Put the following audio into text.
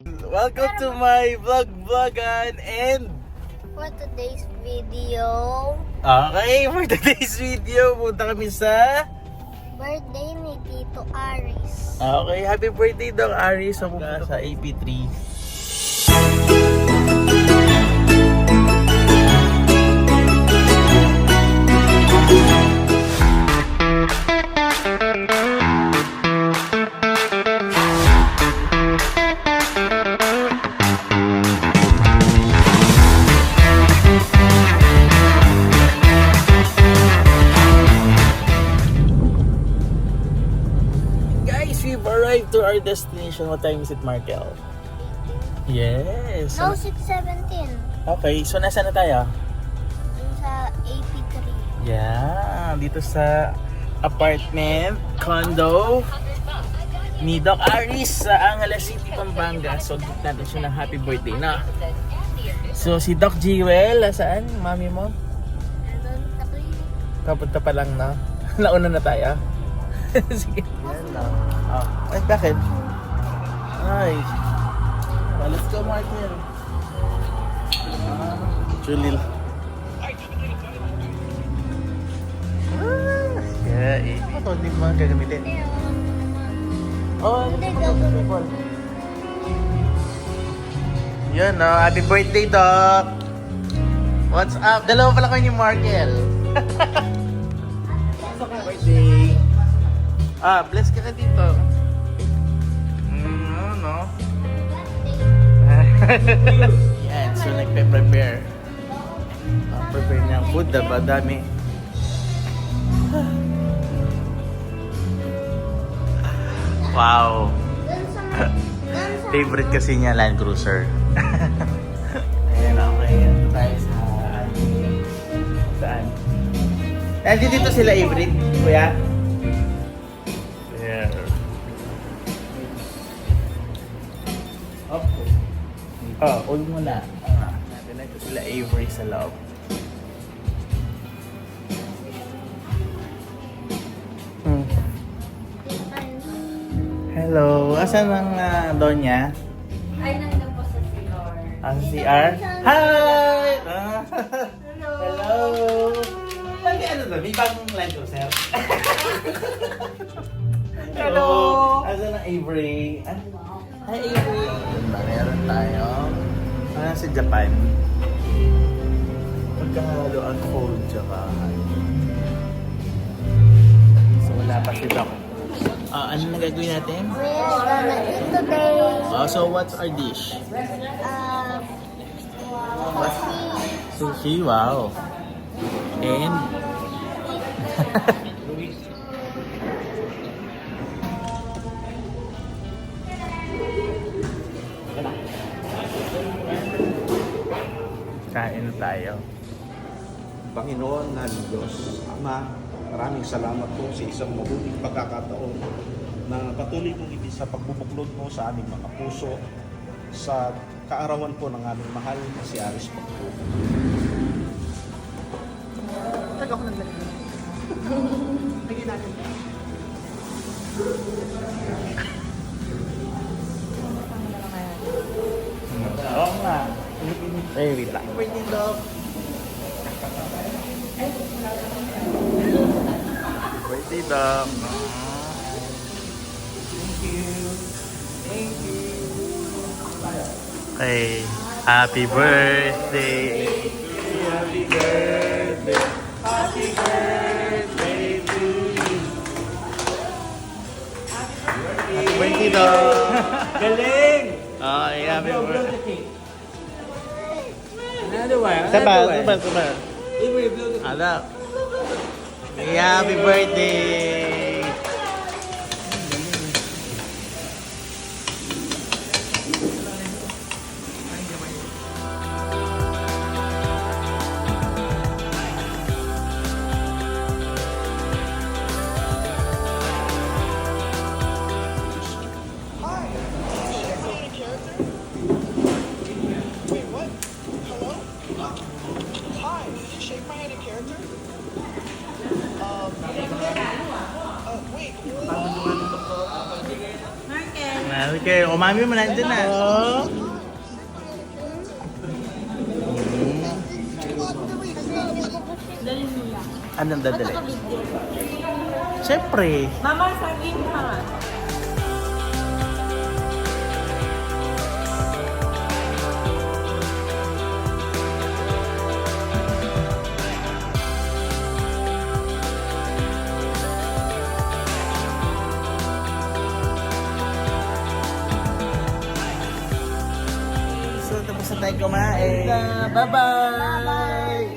Welcome to my vlogan and For today's video, for today's video, punta kami sa birthday ni Tito Aris. happy birthday daw Aris. So pupunta sa AP3. We've arrived to our destination. What time is it, Markel? Yes. No, 6:17. Okay, so nasa na tayo? Dun sa AP3. Yeah, dito sa apartment, condo ni Doc Aris sa Angeles City, Pampanga. So, gift natin siya ng happy birthday na. So, si Doc Jewel, saan? Mami mo? Nandun sa clinic. Kapunta pa lang na. Nauna na tayo. Sige. Yan lang. Oh. Ay, bakit? Ay. Well, let's go, Martin. Julil. Yeah, eh. Ito, hindi mo gagamitin. Oh, Hindi, gagawin. Yan, no? Happy birthday, Doc! What's up? Dalawa pala kayo ni Markel. Happy birthday! Bless ka na dito. No? Yan, so nagpe-prepare. Prepare niya ang food, diba? Dami. Wow! Favorite kasi niya, Land Cruiser. Ayan, okay. Ito tayo sa... Saan? Nandito sila, Ivrit, kuya? Uwi mo na. Natin na ito sila Avery sa loob. Hello. Asan ang Donya? Ay, nandun po sa CR. Sa CR? Hi! Hello! Hello! Lagi ano to? May bagong Land Cruiser? Hello! Asan ang Avery? Hi Avery! Meron tayo. Sa Japan. Pagkahalo ang cold tsaka so wala pa si Doc. Ano na gagawin natin? We're gonna eat today. So what's our dish? Sushi, wow. And kain tayo. Panginoon na Diyos, Ama, maraming salamat po sa isang mabuting pagkakataon na patuloy mong ibig sa pagbubuklod mo sa aming mga puso sa kaarawan po ng aming mahal na si Aris Pagpo. Taga ako naglagay. Lagyan natin. Oo nga. Ay, wait lang. Birthday, Doc! Birthday, Doc. Thank you! Thank you! Hey, happy birthday! Happy birthday! Happy birthday to you! Happy birthday, Doc! Galing! Ay, happy birthday. Ano ba? Saba. Ada. Happy birthday! Hi, did you shake my hand in character? O, mami mo nandun na. Oh. Anong dadali? Siyempre. Mama, saging ha. So, tapos na tayo kumain. Bye-bye!